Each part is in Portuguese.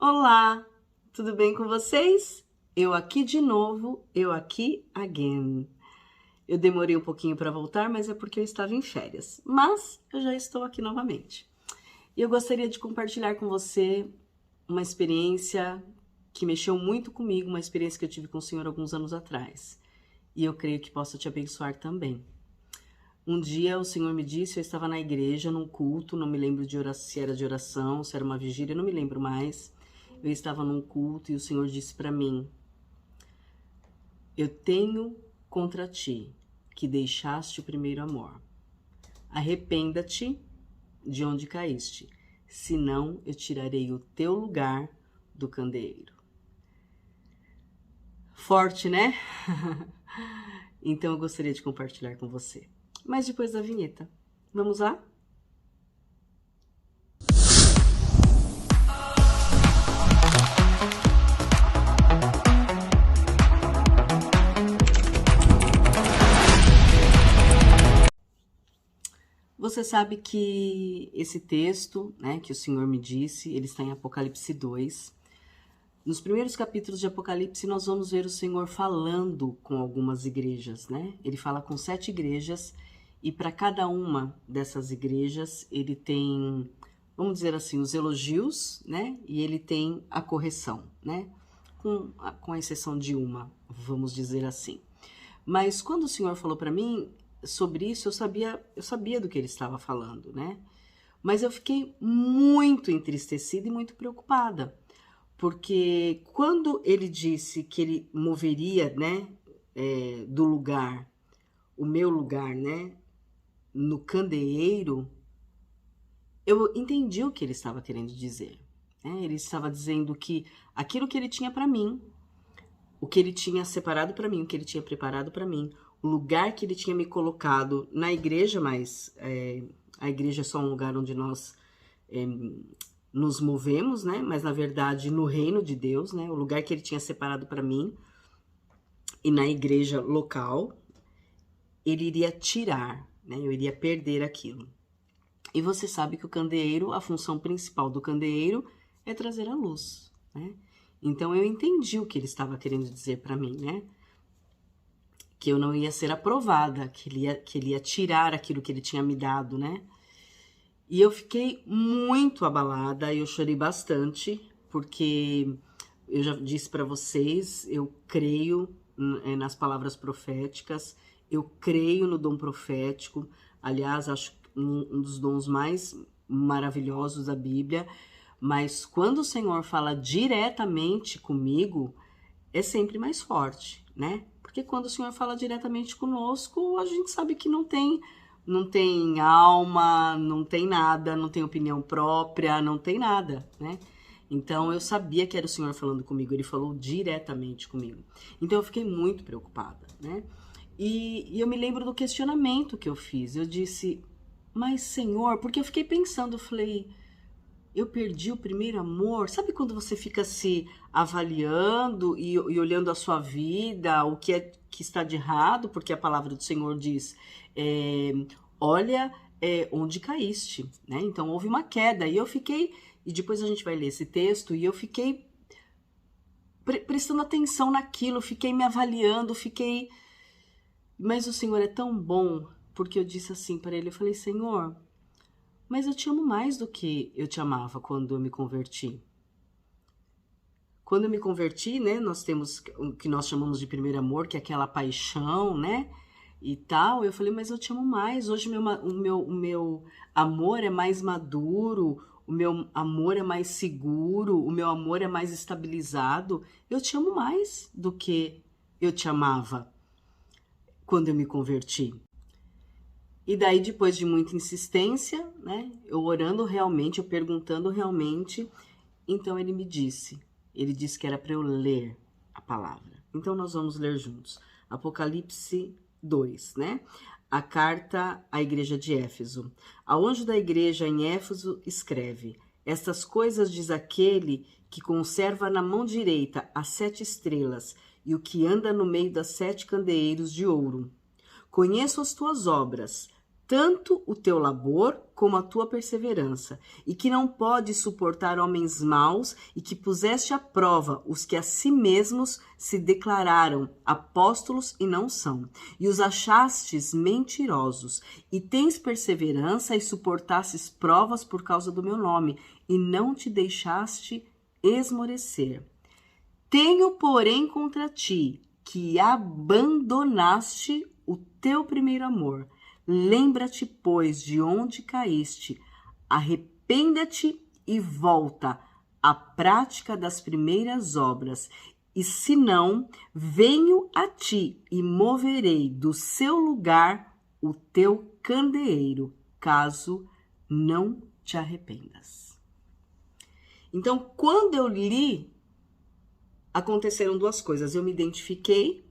Olá, tudo bem com vocês? Eu aqui de novo, eu aqui again. Eu demorei um pouquinho para voltar, mas é porque eu estava em férias. Mas eu já estou aqui novamente. E eu gostaria de compartilhar com você uma experiência que mexeu muito comigo, uma experiência que eu tive com o Senhor alguns anos atrás. E eu creio que possa te abençoar também. Um dia o Senhor me disse, eu estava na igreja, num culto, não me lembro se era de oração, se era uma vigília, não me lembro mais. Eu estava num culto e o Senhor disse para mim: eu tenho contra ti que deixaste o primeiro amor. Arrependa-te de onde caíste, senão eu tirarei o teu lugar do candeeiro. Forte, né? Então eu gostaria de compartilhar com você. Mas depois da vinheta. Vamos lá? Você sabe que esse texto, né, que o Senhor me disse, ele está em Apocalipse 2. Nos primeiros capítulos de Apocalipse, nós vamos ver o Senhor falando com algumas igrejas, né? Ele fala com 7 igrejas e para cada uma dessas igrejas ele tem, vamos dizer assim, os elogios, né? E ele tem a correção, né? Com a exceção de uma, vamos dizer assim. Mas quando o Senhor falou para mim sobre isso, eu sabia do que ele estava falando, né? Mas eu fiquei muito entristecida e muito preocupada, porque quando ele disse que ele moveria, né, do lugar, o meu lugar, né, no candeeiro, eu entendi o que ele estava querendo dizer. Né? Ele estava dizendo que aquilo que ele tinha para mim, o que ele tinha separado para mim, o que ele tinha preparado para mim, o lugar que ele tinha me colocado na igreja, mas a igreja é só um lugar onde nós nos movemos, né? Mas na verdade no reino de Deus, né? O lugar que ele tinha separado para mim e na igreja local, ele iria tirar, né? Eu iria perder aquilo. E você sabe que o candeeiro, a função principal do candeeiro é trazer a luz, né? Então eu entendi o que ele estava querendo dizer para mim, né? Que eu não ia ser aprovada, que ele ia tirar aquilo que ele tinha me dado, né? E eu fiquei muito abalada, eu chorei bastante, porque eu já disse para vocês, eu creio nas palavras proféticas, eu creio no dom profético, aliás, acho um dos dons mais maravilhosos da Bíblia, mas quando o Senhor fala diretamente comigo, é sempre mais forte, né? Porque quando o Senhor fala diretamente conosco, a gente sabe que não tem alma, não tem nada, não tem opinião própria, não tem nada, né? Então eu sabia que era o Senhor falando comigo, ele falou diretamente comigo. Então eu fiquei muito preocupada, né? E eu me lembro do questionamento que eu fiz. Eu disse, mas Senhor, porque eu fiquei pensando, eu falei, eu perdi o primeiro amor? Sabe quando você fica se avaliando e olhando a sua vida, o que é que está de errado, porque a palavra do Senhor diz, olha onde caíste, né? Então houve uma queda e eu fiquei, e depois a gente vai ler esse texto, e eu fiquei prestando atenção naquilo, fiquei me avaliando, mas o Senhor é tão bom, porque eu disse assim para ele, eu falei, Senhor, mas eu te amo mais do que eu te amava quando eu me converti. Quando eu me converti, né, nós temos o que nós chamamos de primeiro amor, que é aquela paixão, né, e tal. Eu falei, mas eu te amo mais. Hoje o meu amor é mais maduro, o meu amor é mais seguro, o meu amor é mais estabilizado. Eu te amo mais do que eu te amava quando eu me converti. E daí, depois de muita insistência, né, eu orando realmente, eu perguntando realmente, então ele disse que era para eu ler a palavra. Então nós vamos ler juntos. Apocalipse 2, né? A carta à igreja de Éfeso. Ao anjo da igreja em Éfeso escreve, estas coisas diz aquele que conserva na mão direita as 7 estrelas e o que anda no meio das 7 candeeiros de ouro. Conheço as tuas obras, tanto o teu labor como a tua perseverança, e que não podes suportar homens maus, e que puseste à prova os que a si mesmos se declararam apóstolos e não são, e os achastes mentirosos, e tens perseverança e suportastes provas por causa do meu nome, e não te deixaste esmorecer. Tenho, porém, contra ti que abandonaste o teu primeiro amor. Lembra-te, pois, de onde caíste, arrependa-te e volta à prática das primeiras obras. E se não, venho a ti e moverei do seu lugar o teu candeeiro, caso não te arrependas. Então, quando eu li, aconteceram duas coisas. Eu me identifiquei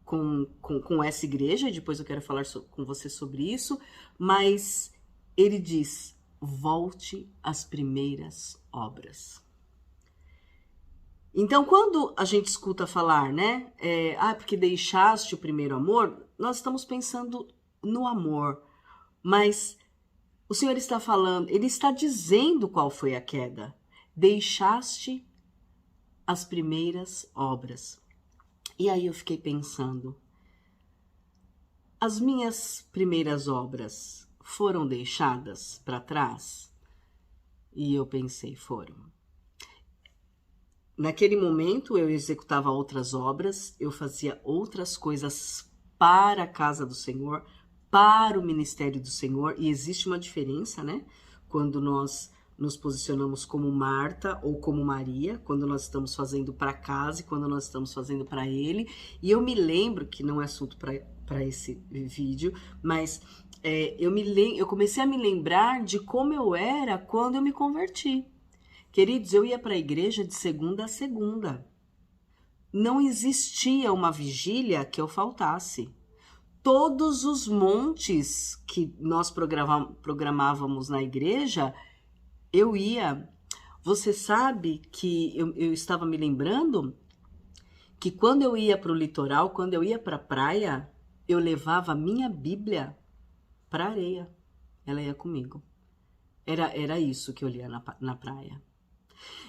com essa igreja, e depois eu quero falar com você sobre isso, mas ele diz, volte às primeiras obras. Então, quando a gente escuta falar, né, porque deixaste o primeiro amor, nós estamos pensando no amor, mas o Senhor está falando, ele está dizendo qual foi a queda. Deixaste as primeiras obras. E aí eu fiquei pensando, as minhas primeiras obras foram deixadas para trás? E eu pensei, foram. Naquele momento eu executava outras obras, eu fazia outras coisas para a casa do Senhor, para o ministério do Senhor, e existe uma diferença, né? Quando nós nos posicionamos como Marta ou como Maria, quando nós estamos fazendo para casa e quando nós estamos fazendo para Ele. E eu me lembro, que não é assunto para esse vídeo, mas eu comecei a me lembrar de como eu era quando eu me converti. Queridos, eu ia para a igreja de segunda a segunda. Não existia uma vigília que eu faltasse. Todos os montes que nós programávamos na igreja, eu ia. Você sabe que eu estava me lembrando que quando eu ia para o litoral, quando eu ia para a praia, eu levava a minha Bíblia para a areia. Ela ia comigo. Era isso que eu lia na praia.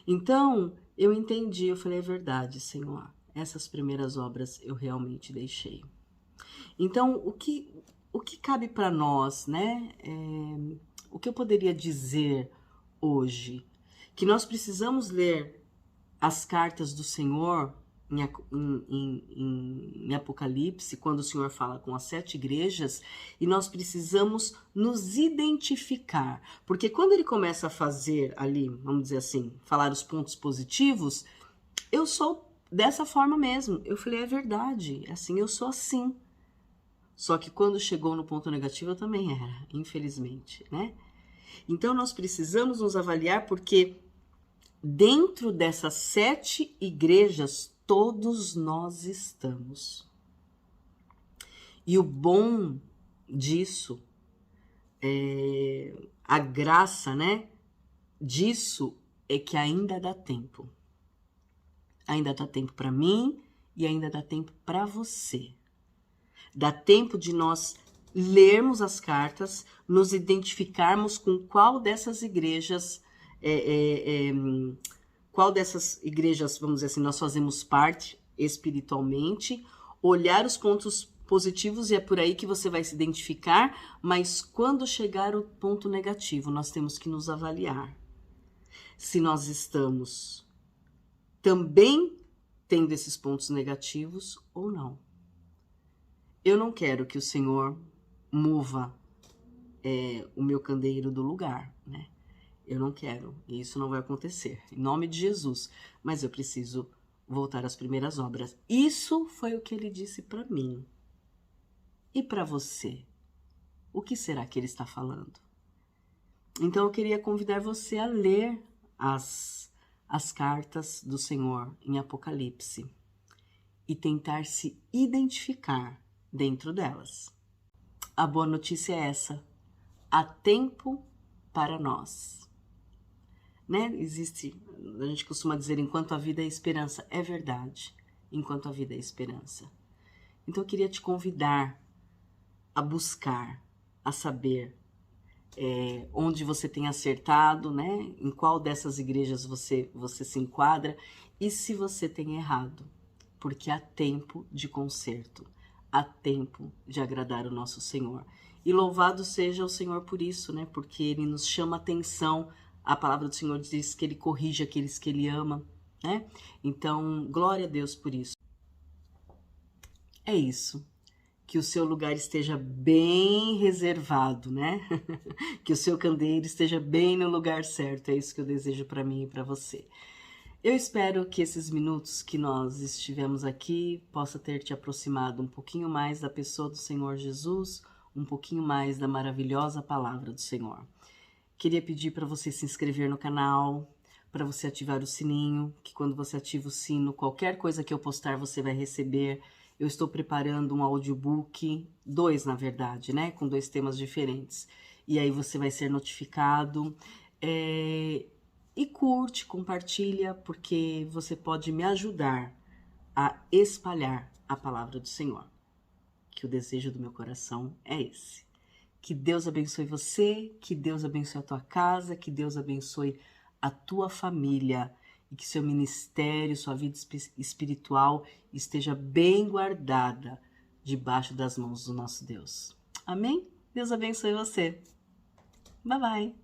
Então, eu entendi, eu falei, é verdade, Senhor. Essas primeiras obras eu realmente deixei. Então, o que cabe para nós, né? O que eu poderia dizer hoje? Que nós precisamos ler as cartas do Senhor em Apocalipse, quando o Senhor fala com as 7 igrejas, e nós precisamos nos identificar. Porque quando ele começa a fazer ali, vamos dizer assim, falar os pontos positivos, eu sou dessa forma mesmo. Eu falei, é verdade, assim, eu sou assim. Só que quando chegou no ponto negativo, eu também era, infelizmente, né? Então, nós precisamos nos avaliar, porque dentro dessas 7 igrejas, todos nós estamos. E o bom disso, a graça, né, disso é que ainda dá tempo. Ainda dá tempo para mim e ainda dá tempo para você. Dá tempo de nós lermos as cartas, nos identificarmos com qual dessas igrejas, vamos dizer assim, nós fazemos parte espiritualmente, olhar os pontos positivos, e é por aí que você vai se identificar, mas quando chegar o ponto negativo, nós temos que nos avaliar. Se nós estamos também tendo esses pontos negativos ou não. Eu não quero que o Senhor mova o meu candeeiro do lugar, né? Eu não quero, e isso não vai acontecer, em nome de Jesus. Mas eu preciso voltar às primeiras obras. Isso foi o que ele disse para mim. E para você? O que será que ele está falando? Então eu queria convidar você a ler as cartas do Senhor em Apocalipse e tentar se identificar dentro delas. A boa notícia é essa: há tempo para nós. Né? A gente costuma dizer, enquanto a vida é esperança. É verdade, enquanto a vida é esperança. Então eu queria te convidar a buscar a saber onde você tem acertado, né? Em qual dessas igrejas você se enquadra e se você tem errado, porque há tempo de conserto, há tempo de agradar o nosso Senhor. E louvado seja o Senhor por isso, né? Porque Ele nos chama atenção. A palavra do Senhor diz que Ele corrige aqueles que Ele ama, né? Então, glória a Deus por isso. É isso. Que o seu lugar esteja bem reservado, né? Que o seu candeeiro esteja bem no lugar certo. É isso que eu desejo para mim e para você. Eu espero que esses minutos que nós estivemos aqui possa ter te aproximado um pouquinho mais da pessoa do Senhor Jesus, um pouquinho mais da maravilhosa palavra do Senhor. Queria pedir para você se inscrever no canal, para você ativar o sininho, que quando você ativa o sino, qualquer coisa que eu postar você vai receber. Eu estou preparando um audiobook, 2 na verdade, né? Com 2 temas diferentes. E aí você vai ser notificado. E curte, compartilha, porque você pode me ajudar a espalhar a palavra do Senhor. Que o desejo do meu coração é esse. Que Deus abençoe você, que Deus abençoe a tua casa, que Deus abençoe a tua família e que seu ministério, sua vida espiritual esteja bem guardada debaixo das mãos do nosso Deus. Amém? Deus abençoe você. Bye, bye.